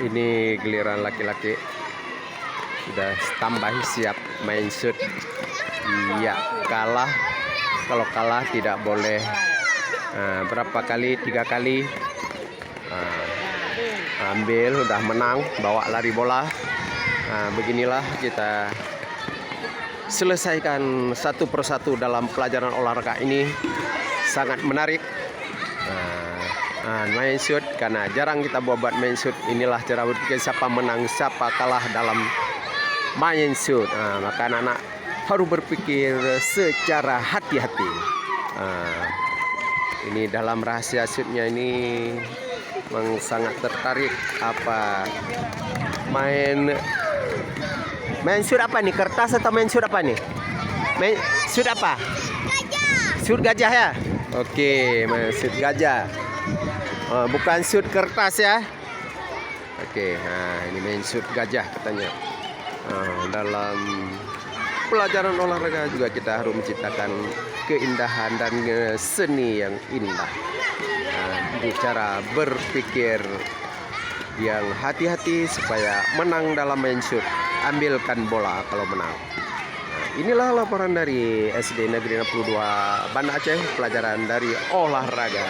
Ini giliran laki-laki sudah tambah siap main shoot. Iya, kalah. Kalau kalah tidak boleh berapa kali, 3 kali. Ambil, udah menang, bawa lari bola. Beginilah kita selesaikan satu persatu dalam pelajaran olahraga ini. Sangat menarik. Main shoot, karena jarang kita buat main shoot. Inilah cara berpikir siapa menang, siapa kalah dalam main shoot. Maka anak-anak harus berpikir secara hati-hati. Ini dalam rahasia shootnya ini memang sangat tertarik. Apa main shoot apa nih? Kertas atau main shoot apa nih? Main shoot apa? Gajah. Shoot gajah ya? Oke, main shoot gajah. Bukan shoot kertas ya. Oke, ini main shoot gajah katanya. Dalam pelajaran olahraga juga kita harus menciptakan keindahan dan seni yang indah. Cara berpikir yang hati-hati supaya menang dalam main shoot. Ambilkan bola kalau menang. Inilah laporan dari SD Negeri 62 Banda Aceh, pelajaran dari olahraga.